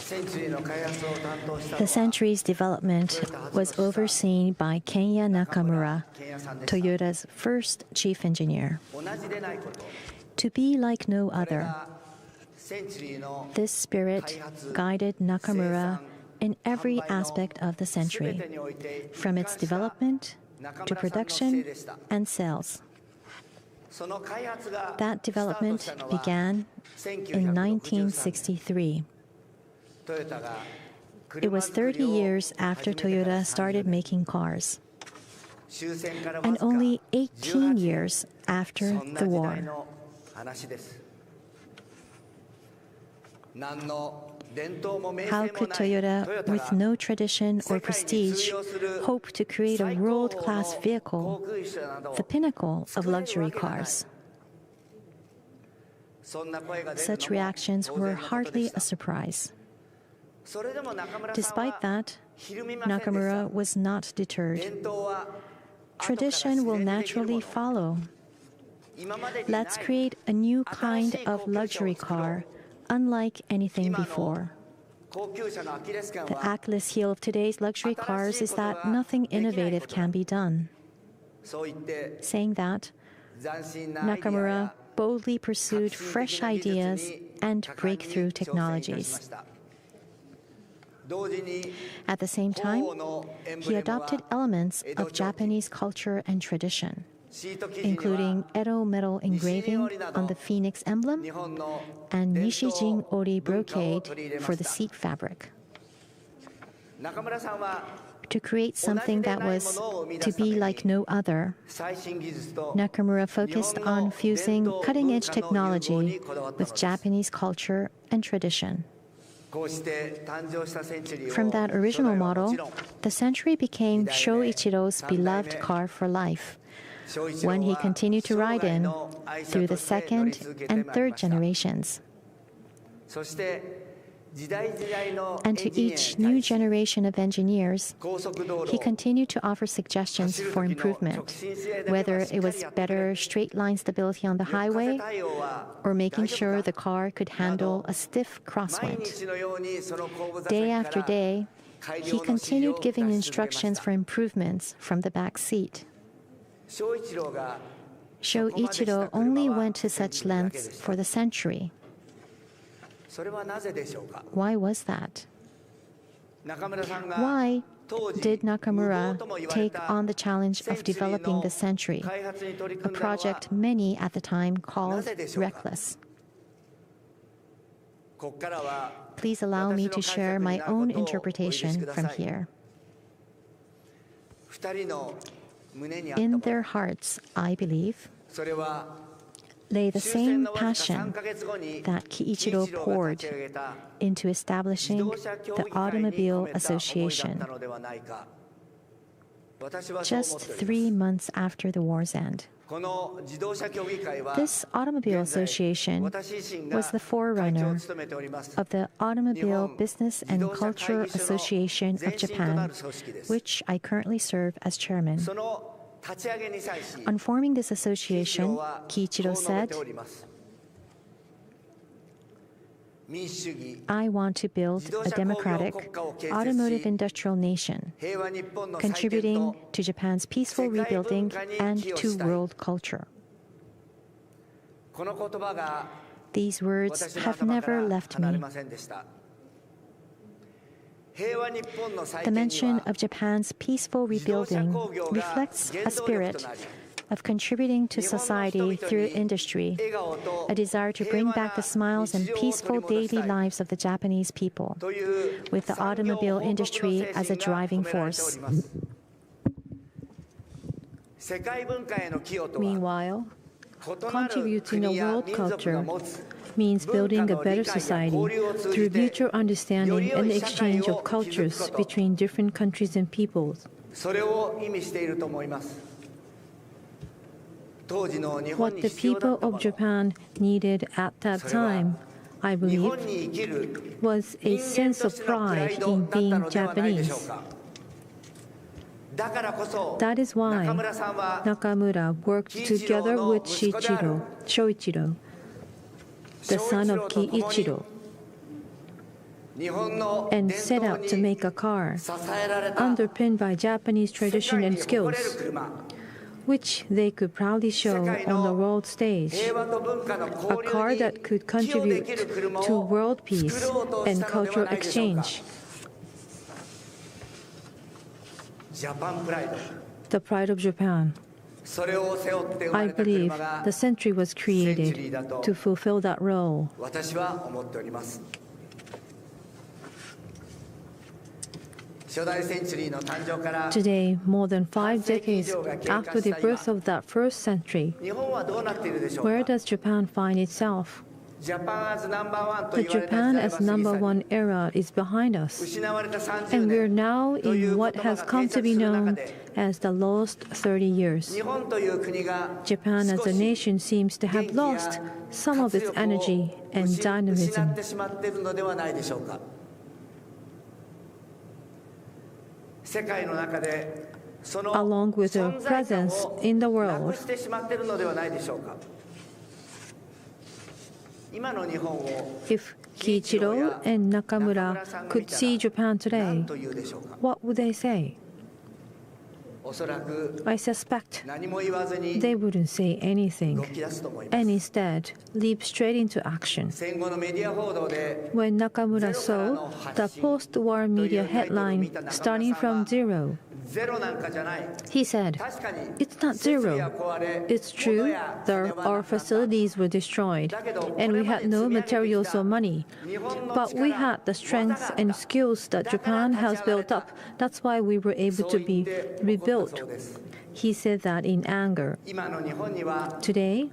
The Century's development was overseen by Kenya Nakamura, Toyota's first chief engineer. To be like no other, this spirit guided Nakamura in every aspect of the Century, from its development to production and sales. That development began in 1963. It was 30 years after Toyota started making cars, and only 18 years after the war. How could Toyota, with no tradition or prestige, hope to create a world-class vehicle, the pinnacle of luxury cars? Such reactions were hardly a surprise. Despite that, Nakamura was not deterred. Tradition will naturally follow. Let's create a new kind of luxury car, unlike anything before. The Achilles heel of today's luxury cars is that nothing innovative can be done. Saying that, Nakamura boldly pursued fresh ideas and breakthrough technologies. At the same time, he adopted elements of Japanese culture and tradition, including Edo metal engraving on the phoenix emblem and Nishijin ori brocade for the seat fabric. To create something that was to be like no other, Nakamura focused on fusing cutting-edge technology with Japanese culture and tradition. From that original model, the Century became Shoichiro's beloved car for life, one he continued to ride in through the second and third generations. And to each new generation of engineers, he continued to offer suggestions for improvement, whether it was better straight line stability on the highway or making sure the car could handle a stiff crosswind. Day after day, he continued giving instructions for improvements from the back seat. Shoichiro only went to such lengths for the Century. Why was that? Why did Nakamura take on the challenge of developing the Century, a project many at the time called reckless? Please allow me to share my own interpretation from here. In their hearts, I believe, lay the same passion that Kiichiro poured into establishing the Automobile Association just 3 months after the war's end. This Automobile Association was the forerunner of the Automobile Business and Culture Association of Japan, which I currently serve as chairman. On forming this association, Kiichiro said, "I want to build a democratic, automotive industrial nation, contributing to Japan's peaceful rebuilding and to world culture." These words have never left me. The mention of Japan's peaceful rebuilding reflects a spirit of contributing to society through industry, a desire to bring back the smiles and peaceful daily lives of the Japanese people, with the automobile industry as a driving force. Meanwhile, contributing to world culture means building a better society through mutual understanding and exchange of cultures between different countries and peoples. What the people of Japan needed at that time, I believe, was a sense of pride in being Japanese. That is why Nakamura worked together with Shoichiro, the son of Kiichiro. and set out to make a car underpinned by Japanese tradition and skills, which they could proudly show on the world stage, a car that could contribute to world peace and cultural exchange. The pride of Japan. I believe the Century was created to fulfill that role. Today, more than 5 decades after the birth of that first century, where does Japan find itself? The Japan as #1 era is behind us, and we're now in what has come to be known as the lost 30 years. Japan as a nation seems to have lost some of its energy and dynamism. Along with their presence in the world. If Kiichiro and Nakamura could see Japan today, what would they say? I suspect they wouldn't say anything, and instead leap straight into action. When Nakamura saw the post-war media headline starting from zero, he said, "It's not zero. It's true that our facilities were destroyed, and we had no materials or money. But we had the strength and skills that Japan has built up. That's why we were able to be rebuilt." He said that in anger. Today,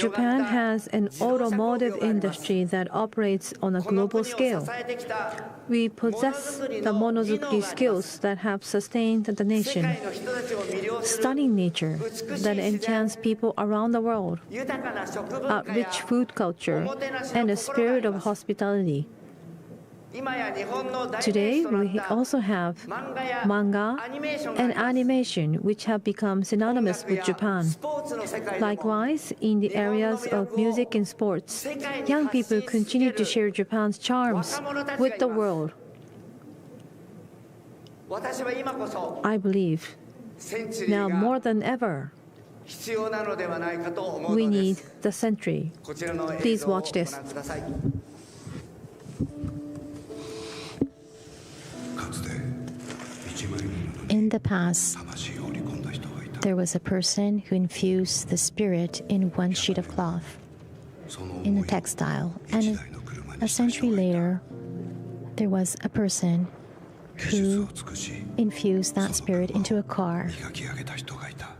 Japan has an automotive industry that operates on a global scale. We possess the monozukuri skills that have sustained the nation, stunning nature that enchants people around the world, a rich food culture, and a spirit of hospitality. Today, we also have manga and animation, which have become synonymous with Japan. Likewise, in the areas of music and sports, young people continue to share Japan's charms with the world. I believe, now more than ever, we need the Century. Please watch this. In the past, there was a person who infused the spirit in one sheet of cloth, in a textile, and a century later, there was a person who infused that spirit into a car,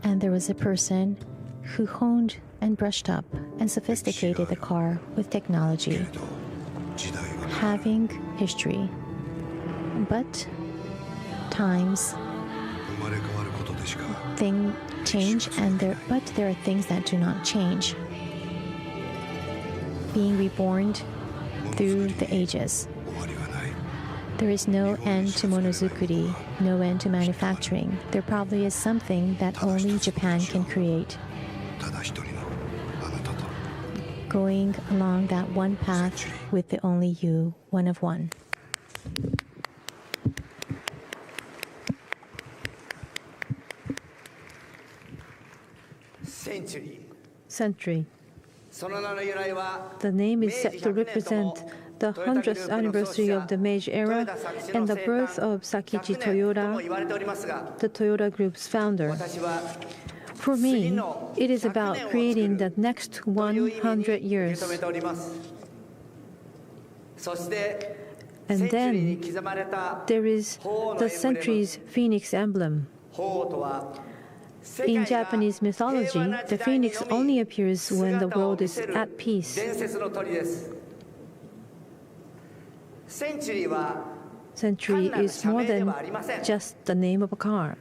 and there was a person who honed and brushed up and sophisticated the car with technology, having history. But times things change, but there are things that do not change. Being reborn through the ages. There is no end to monozukuri, no end to manufacturing. There probably is something that only Japan can create. Going along that one path with the only you, one of one. Century. The name is set to represent the 100th anniversary of the Meiji era and the birth of Sakichi Toyoda, the Toyota Group's founder. For me, it is about creating the next 100 years. And then there is the Century's Phoenix emblem. In Japanese mythology, the phoenix only appears when the world is at peace. Century is more than just the name of a car.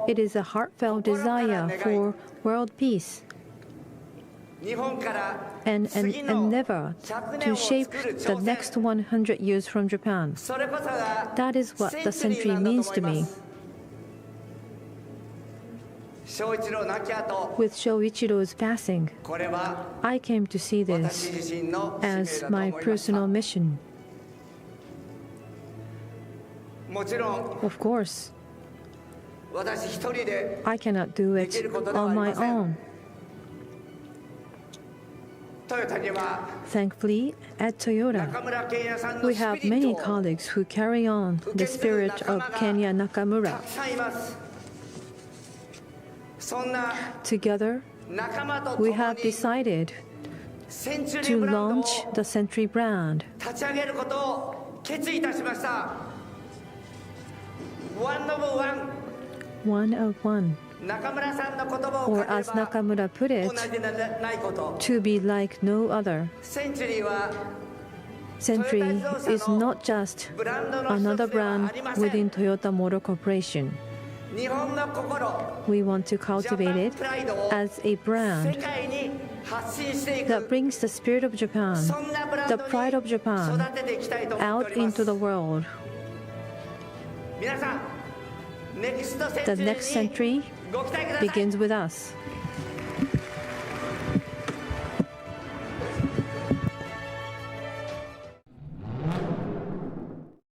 It is a heartfelt desire for world peace and an endeavor to shape the next 100 years from Japan. That is what the Century means to me. With Shoichiro's passing, I came to see this as my personal mission. Of course, I cannot do it on my own. Thankfully, at Toyota, we have many colleagues who carry on the spirit of Kenya Nakamura. Together, we have decided to launch the Century brand. One of one. Or as Nakamura put it, to be like no other. Century is not just another brand within Toyota Motor Corporation. We want to cultivate it as a brand that brings the spirit of Japan, the pride of Japan, out into the world. The next century begins with us.